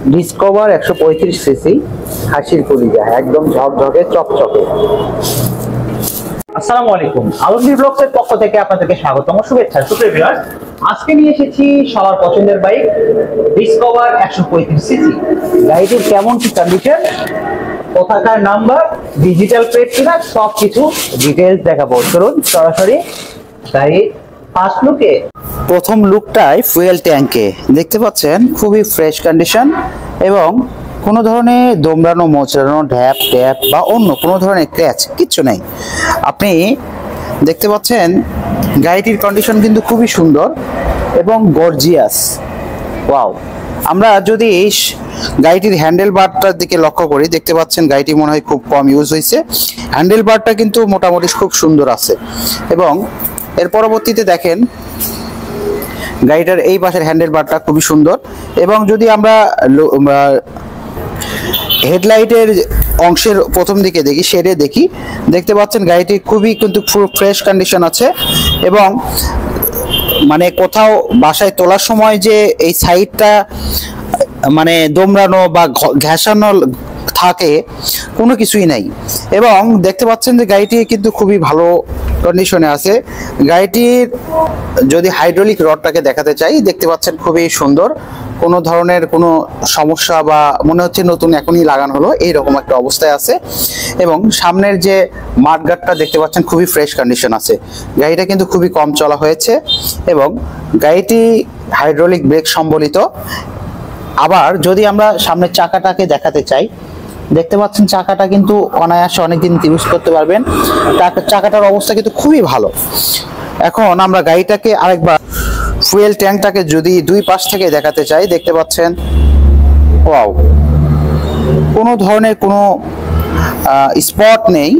Discover 135 CC হাসির কলিজা, একদম ঝকঝকে চকচকে। আসসালামু আলাইকুম, আলমগীর ব্লগসের পক্ষ থেকে আপনাদেরকে স্বাগতম, শুভেচ্ছা। সুপ্রিয় ভিউয়ার্স, আজকে নিয়ে এসেছি সবার পছন্দের বাইক ডিসকভার 135 সিসি। গাড়িটির কেমন কি কন্ডিশন, কোথাকার নাম্বার, ডিজিটাল প্লেট কিনা, সবকিছু ডিটেইলস দেখাবো। চলুন সরাসরি গাড়ির ফার্স্ট লুকে। প্রথম লুকটাই ফুয়েল ট্যাঙ্কে দেখতে পাচ্ছেন, খুবই ফ্রেশ কন্ডিশন এবং কোনো ধরনের দোমড়ানো মোচড়ানো ঢ্যাপ ট্যাপ বা অন্য কোনো ধরনের ক্র্যাচ কিচ্ছু নেই। আপনি দেখতে পাচ্ছেন গাড়িটির কন্ডিশন কিন্তু খুবই সুন্দর এবং গর্জিয়াস। ওয়াও! আমরা যদি এই গাড়িটির হ্যান্ডেল বারটার দিকে লক্ষ্য করি, দেখতে পাচ্ছেন গাড়িটি মনে হয় খুব কম ইউজ হয়েছে। হ্যান্ডেল বারটা কিন্তু মোটামুটি খুব সুন্দর আছে এবং এর পরবর্তীতে দেখেন গাড়িটার এই পাশের হ্যান্ডেল বারটা খুবই সুন্দর। এবং যদি আমরা হেডলাইটের অংশের প্রথম দিকে দেখি, শেডে দেখি, দেখতে পাচ্ছেন গাড়িটি খুবই কিন্তু ফ্রেশ কন্ডিশন আছে এবং মানে কোথাও বাসায় তোলার সময় যে এই সাইডটা মানে দোমড়ানো বা ঘেঁষানো থাকে কোনো কিছুই নাই। এবং দেখতে পাচ্ছেন যে গাড়িটি কিন্তু খুবই ভালো কন্ডিশনে আছে। গাড়িটির যদি হাইড্রোলিক রডটাকে দেখাতে চাই, দেখতে পাচ্ছেন খুবই সুন্দর, কোনো ধরনের কোনো সমস্যা বা মনে হচ্ছে নতুন এখনই লাগানো হলো এইরকম একটা অবস্থায় আছে। এবং সামনের যে মাঠগার্ডটা দেখতে পাচ্ছেন খুবই ফ্রেশ কন্ডিশন আছে। গাড়িটা কিন্তু খুবই কম চলা হয়েছে এবং গাড়িটি হাইড্রোলিক ব্রেক সম্বলিত। আবার যদি আমরা সামনের চাকাটাকে দেখাতে চাই, দেখতে পাচ্ছেন চাকাটা কিন্তু অনায়াসে অনেকদিন ইউজ করতে পারবেন। চাকাটার অবস্থা কিন্তু খুবই ভালো। এখন আমরা গাড়িটাকে আরেকবার ফুয়েল ট্যাঙ্কটাকে যদি দুই পাশ থেকে দেখাতে চাই, দেখতে পাচ্ছেন ওয়াও, কোনো ধরনের কোনো স্পট নেই,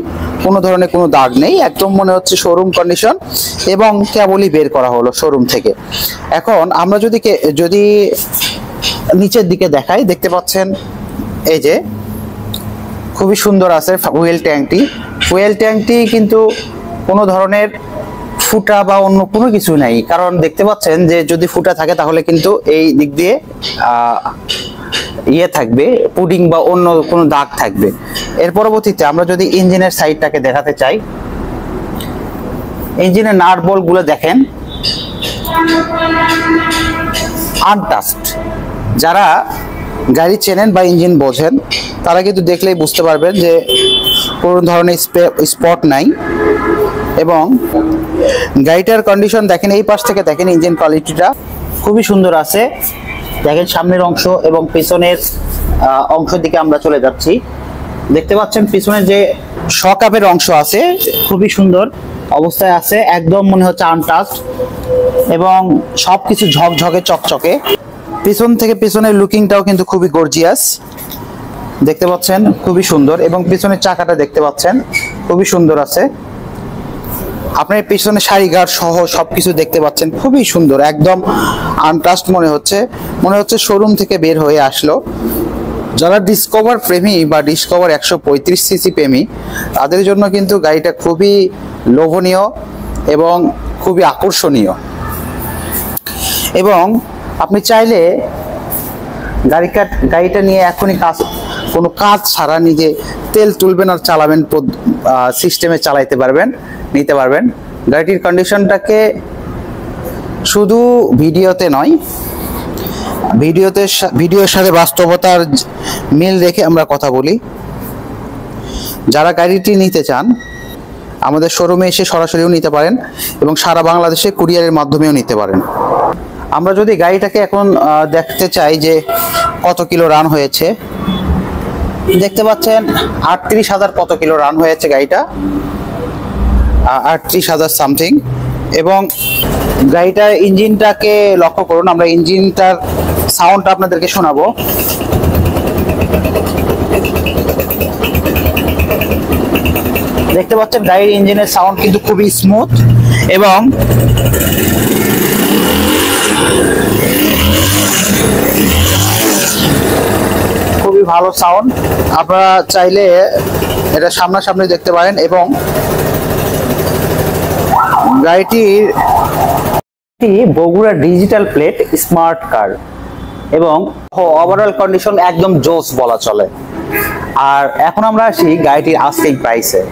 কোনো ধরনের কোনো দাগ নেই, একদম মনে হচ্ছে শোরুম কন্ডিশন এবং কেবলই বের করা হলো শোরুম থেকে। এখন আমরা যদি নিচের দিকে দেখাই, দেখতে পাচ্ছেন এই যে খুবই সুন্দর আছে ফুয়েল ট্যাঙ্কটি। ফুয়েল ট্যাঙ্কটি কিন্তু কোনো ধরনের ফুটা বা অন্য কোনো কিছু নাই, কারণ দেখতে পাচ্ছেন যে যদি ফুটা থাকে তাহলে কিন্তু এই দিক দিয়ে ইয়ে থাকবে, পুডিং বা অন্য কোনো দাগ থাকবে। এর পরবর্তীতে আমরা যদি ইঞ্জিনের সাইডটাকে দেখাতে চাই, ইঞ্জিনের নাট বল্ট গুলো দেখেন আনটাচড। যারা গাড়ি চেনেন বা ইঞ্জিন বোঝেন তারা কিন্তু দেখলেই বুঝতে পারবেন যে কোনো ধরনের স্পট নাই। এবং গাড়িটার কন্ডিশন দেখেন, এই পাশ থেকে দেখেন ইঞ্জিন কোয়ালিটিটা খুবই সুন্দর আছে। দেখেন সামনের অংশ এবং পেছনের অংশের দিকে আমরা চলে যাচ্ছি, দেখতে পাচ্ছেন পিছনের যে শকআপের অংশ আছে খুবই সুন্দর অবস্থায় আছে, একদম মনে হচ্ছে আনটাচড এবং সবকিছু ঝকঝকে চকচকে। পিছন থেকে পিছনের লুকিংটাও কিন্তু খুবই গর্জিয়াস, দেখতে পাচ্ছেন খুবই সুন্দর। এবং পিছনের চাকাটা দেখতে পাচ্ছেন খুবই সুন্দর আছে। আপনার পিছনে সারি গার্ড সহ সবকিছু দেখতে পাচ্ছেন খুবই সুন্দর, একদম আনটাচড মনে হচ্ছে শোরুম থেকে বের হয়ে আসলো। যারা ডিসকভার প্রেমী বা ডিসকভার 135 সিসি প্রেমী তাদের জন্য কিন্তু গাড়িটা খুবই লোভনীয় এবং খুবই আকর্ষণীয়। এবং আপনি চাইলে গাড়িটা নিয়ে এখনই কোনো কাজ ছাড়া নিজে তেল তুলবেন আর চালাবেন সিস্টেমে নিতে পারবেন। গাড়িটির কন্ডিশনটাকে শুধু ভিডিওতে নয়, ভিডিওর সাথে বাস্তবতার মিল রেখে আমরা কথা বলি। যারা গাড়িটি নিতে চান আমাদের শোরুমে এসে সরাসরিও নিতে পারেন এবং সারা বাংলাদেশে কুরিয়ারের মাধ্যমেও নিতে পারেন। আমরা যদি গাড়িটাকে এখন দেখতে চাই যে কত কিলো রান হয়েছে, দেখতে পাচ্ছেন 38,000 কত কিলো রান হয়েছে গাড়িটা, 38,000 সামথিং। এবং গাড়িটার ইঞ্জিনটাকে লক্ষ্য করুন, আমরা ইঞ্জিনটার সাউন্ডটা আপনাদেরকে শোনাবো। দেখতে পাচ্ছেন গাড়ির ইঞ্জিনের সাউন্ড কিন্তু খুবই স্মুথ এবং খুবই ভালো সাউন্ড। আপনারা চাইলে এটা সামনাসামনি দেখতে পারেন। এবং গাড়িটির বগুড়া ডিজিটাল প্লেট স্মার্ট কার, এবং ওভারঅল কন্ডিশন একদম জোস বলা চলে। আর এখন আমরা আসি গাড়িটির আস্কিং প্রাইসে।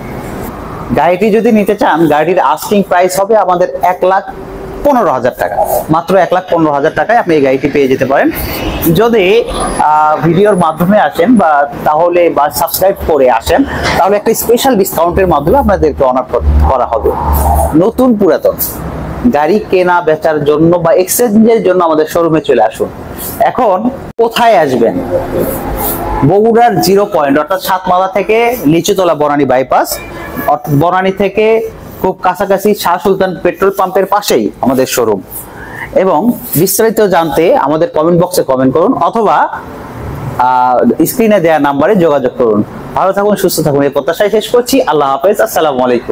গাড়িটি যদি নিতে চান, গাড়িটির আস্কিং প্রাইস হবে আমাদের 1,15,000 টাকা। মাত্র 1,15,000 টাকায় আপনি এই গাড়িটি পেয়ে যেতে পারেন। যদি ভিডিওর মাধ্যমে আসেন তাহলে সাবস্ক্রাইব করে আসেন, তাহলে একটা স্পেশাল ডিসকাউন্টের মাধ্যমে আপনাদেরকে অনার করা হবে। নতুন পুরাতন গাড়ি কেনা বেচার জন্য বা এক্সচেঞ্জের জন্য আমাদের শোরুমে চলে আসুন। এখন কোথায় আসবেন? বগুড়ার 0 পয়েন্ট অর্থাৎ সাতমালা থেকে লিচুতলা বনানী বাইপাস, বনানী থেকে খুব কাছাকাছি শাহ সুলতান পেট্রোল পাম্পের পাশেই আমাদের শোরুম। এবং বিস্তারিত জানতে আমাদের কমেন্ট বক্সে কমেন্ট করুন অথবা স্ক্রিনে দেওয়া নাম্বারে যোগাযোগ করুন। ভালো থাকুন, সুস্থ থাকুন, এই প্রত্যাশায় শেষ করছি। আল্লাহ হাফেজ, আসসালামু আলাইকুম।